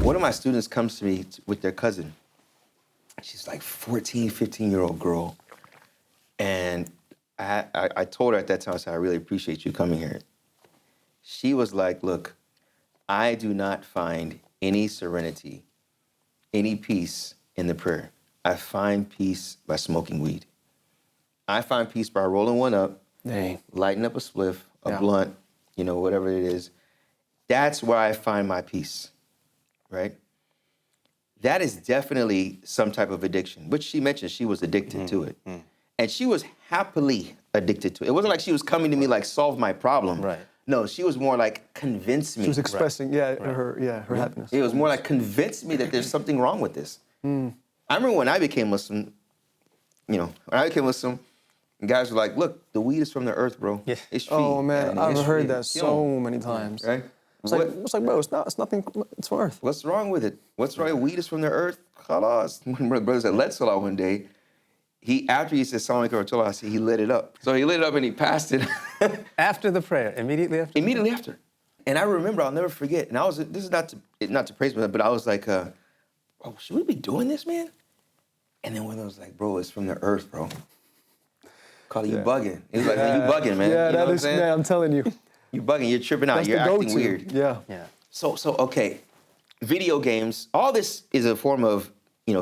One of my students comes to me with their cousin. She's like 14, 15-year-old girl. And I told her at that time, I said, I really appreciate you coming here. She was like, look, I do not find any serenity, any peace in the prayer. I find peace by smoking weed. I find peace by rolling one up, lighting up a spliff, a blunt, whatever it is. That's where I find my peace, right? That is definitely some type of addiction, which she mentioned she was addicted to it. And she was happily addicted to it. It wasn't like she was coming to me like, solve my problem. Right. No, she was more like, convince me. She was expressing, her happiness. It was more like, convince me that there's something wrong with this. I remember when I became Muslim, guys were like, look, the weed is from the earth, bro. Yeah. It's free. Oh, man, I've It's heard free. that so many times. Right? It's like, bro, it's nothing, it's from earth. What's wrong with it? What's wrong? Weed is from the earth. Khalas. When my brother said, let's salah one day, after he said, Assalamu alaikum wa rahmatullah, he lit it up. So he lit it up and he passed it. After the prayer, immediately after? Immediately after. And I remember, I'll never forget, and this is not to praise me, but I was like, oh, should we be doing this, man? And then one of them was like, bro, it's from the earth, bro. Carly, you bugging. He was like, man, you bugging, man. Yeah, you know that what is, I'm saying? man, I'm telling you. You bugging, you're tripping out, That's you're the acting go-to. weird. Yeah. So, okay, video games, all this is a form of,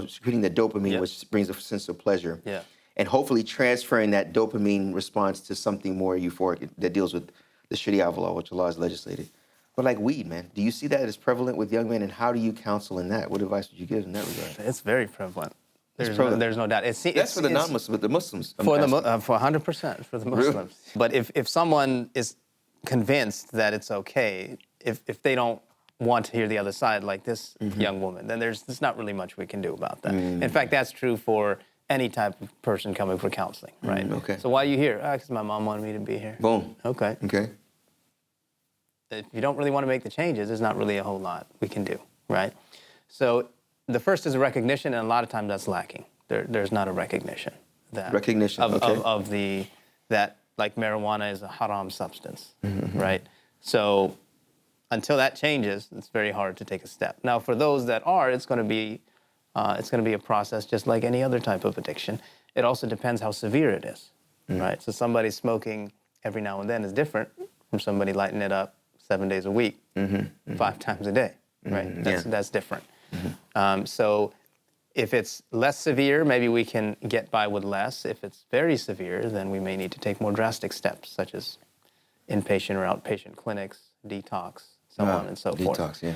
secreting the dopamine, which brings a sense of pleasure. Yeah. And hopefully transferring that dopamine response to something more euphoric that deals with the Sharia of Allah, which Allah has legislated. But like weed, man, do you see that as prevalent with young men, and how do you counsel in that? What advice would you give in that regard? It's very prevalent. There's no doubt. That's for the non-Muslims, but the Muslims. For 100% for the Muslims. Really? But if someone is convinced that it's okay, if they don't want to hear the other side, like this young woman, then there's not really much we can do about that. In fact, that's true for any type of person coming for counseling, right? Okay. So why are you here? Because my mom wanted me to be here. Boom. Okay. Okay. If you don't really want to make the changes, there's not really a whole lot we can do, right? So the first is a recognition, and a lot of times that's lacking. There's not a recognition that that like marijuana is a haram substance, right? So until that changes, it's very hard to take a step. Now, for those that are, it's going to be a process just like any other type of addiction. It also depends how severe it is, right? So somebody smoking every now and then is different from somebody lighting it up 7 days a week, 5 times a day, right? That's different. So if it's less severe, maybe we can get by with less. If it's very severe, then we may need to take more drastic steps, such as inpatient or outpatient clinics, detox, so on and so forth. Detox, yeah.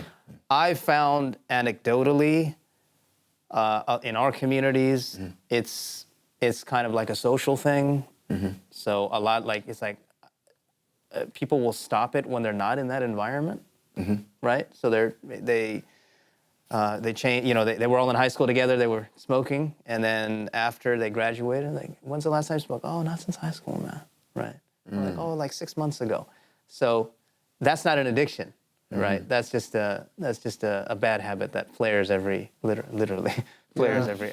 I found anecdotally in our communities, it's kind of like a social thing. So a lot people will stop it when they're not in that environment, right? So they change. They were all in high school together. They were smoking, and then after they graduated, like, when's the last time you smoked? Oh, not since high school, man. Right? Like, oh, like 6 months ago. So that's not an addiction, right? That's just a bad habit that flares literally flares every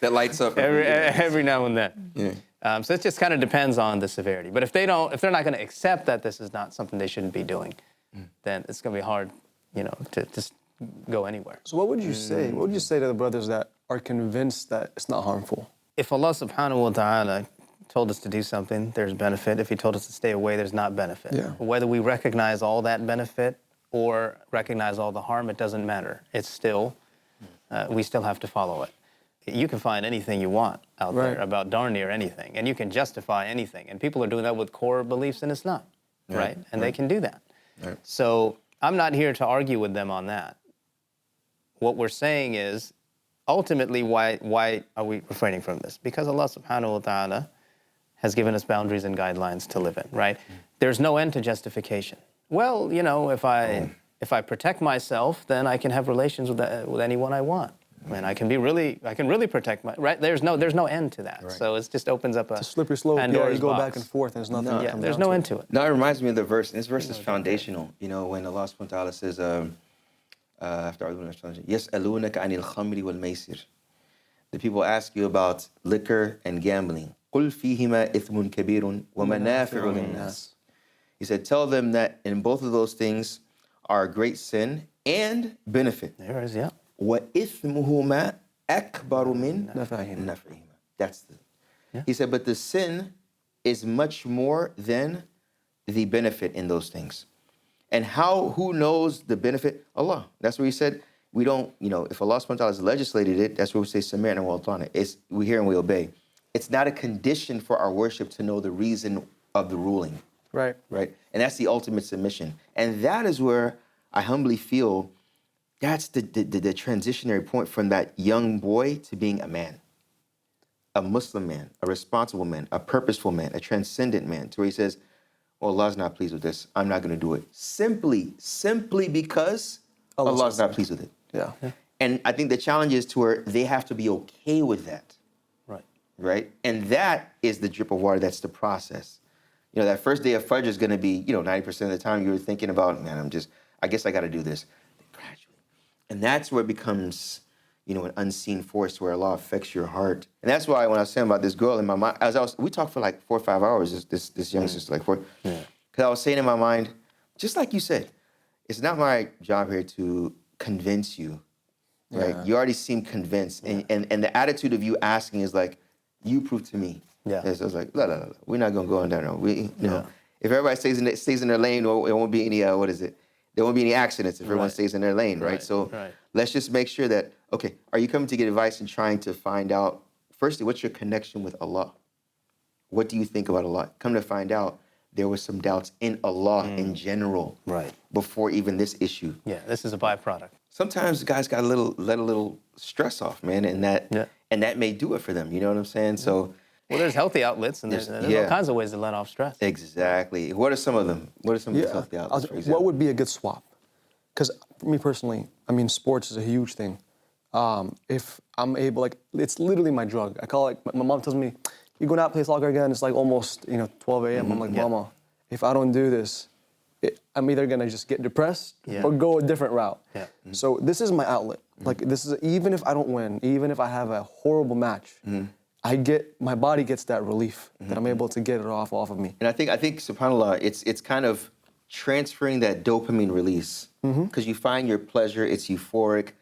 that lights up every now and then. Yeah. So it just kind of depends on the severity. But if they're not going to accept that this is not something they shouldn't be doing, then it's going to be hard, to just go anywhere. So what would you say? What would you say to the brothers that are convinced that it's not harmful? If Allah subhanahu wa ta'ala told us to do something, there's benefit. If he told us to stay away, there's not benefit. Yeah. Whether we recognize all that benefit or recognize all the harm, it doesn't matter. It's still, we still have to follow it. You can find anything you want out there about darn near anything, and you can justify anything. And people are doing that with core beliefs in Islam, right? And they can do that. Right. So I'm not here to argue with them on that. What we're saying is, ultimately, why are we refraining from this? Because Allah subhanahu wa ta'ala has given us boundaries and guidelines to live in, right? There's no end to justification. Well, if I protect myself, then I can have relations with anyone I want. And I can really protect right? There's no end to that. Right. So it just opens up a slippery slope. You go back and forth, and there's nothing. There's no end to it. No, it reminds me of the verse. And this verse is foundational. When Allah subhanahu wa ta'ala says, after يَسْأَلُونَكَ عَنِ الْخَمْرِ وَالْمَيْسِرِ. The people ask you about liquor and gambling. قُلْ فِيهِمَا إِثْمٌ كَبِيرٌ وَمَنَافِعُ لِلنَّاسِ. He said, tell them that in both of those things are a great sin and benefit. There is, yeah. وَإِثْمُهُمَا أَكْبَرُ مِنْ نَفْعِهِمَا. نَفْعِهِمَا. That's the. Yeah. He said, but the sin is much more than the benefit in those things. And who knows the benefit? Allah. That's what he said. We don't, if Allah subhanahu wa ta'ala has legislated it, that's what we say, Sami'na wa ata'na. It's we hear and we obey. It's not a condition for our worship to know the reason of the ruling. Right. Right? And that's the ultimate submission. And that is where I humbly feel that's the transitionary point from that young boy to being a man. A Muslim man, a responsible man, a purposeful man, a transcendent man, to where he says, well, Allah's not pleased with this. I'm not going to do it. Simply because Allah's not pleased with it. Yeah. And I think the challenge is to where they have to be okay with that. Right. Right? And that is the drip of water. That's the process. That first day of Fajr is going to be, 90% of the time you're thinking about, man, I guess I got to do this. Gradually. And that's where it becomes, an unseen force where Allah affects your heart. And that's why when I was saying about this girl in my mind, we talked for like 4 or 5 hours, this young sister, like 4. Yeah. Because I was saying in my mind, just like you said, it's not my job here to convince you, right? Yeah. You already seem convinced. And the attitude of you asking is like, you prove to me. Yeah. So I was like, la. We're not going to go on that road. If everybody stays in their lane, it won't be any, there won't be any accidents if everyone stays in their lane, right? So let's just make sure that, okay, are you coming to get advice and trying to find out, firstly, what's your connection with Allah? What do you think about Allah? Come to find out, there were some doubts in Allah in general before even this issue. Yeah, this is a byproduct. Sometimes guys got let a little stress off, man, and that may do it for them. You know what I'm saying? So, well, there's healthy outlets, and there's all kinds of ways to let off stress. Exactly. What are some of them? What are some of the healthy outlets, for example? What would be a good swap? Because for me personally, sports is a huge thing. If I'm able, it's literally my drug. I call it, my mom tells me, you going out to play soccer again, it's like almost, 12 a.m. I'm like, Mama, if I don't do this, I'm either gonna just get depressed or go a different route. Yeah. Mm-hmm. So this is my outlet. Like even if I don't win, even if I have a horrible match, my body gets that relief that I'm able to get it off of me. And I think subhanAllah, it's kind of transferring that dopamine release. Because you find your pleasure, it's euphoric.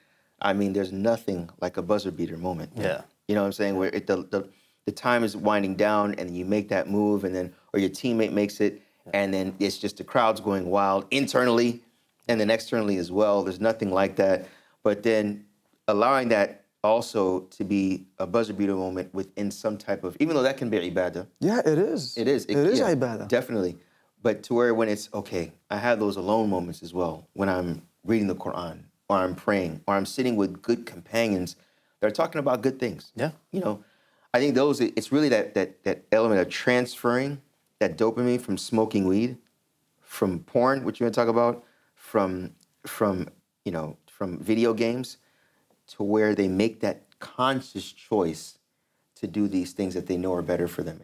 I mean, there's nothing like a buzzer beater moment. Yeah. You know what I'm saying? Where the time is winding down and you make that move or your teammate makes it, and then it's just the crowd's going wild internally and then externally as well. There's nothing like that. But then allowing that also to be a buzzer beater moment within some type of, even though that can be ibadah. Yeah, it is. It is. It is ibadah. Definitely. But to where when it's, okay, I have those alone moments as well, when I'm reading the Quran, or I'm praying, or I'm sitting with good companions that are talking about good things. Yeah. I think it's really that element of transferring that dopamine from smoking weed, from porn, which you're gonna talk about, from video games, to where they make that conscious choice to do these things that they know are better for them.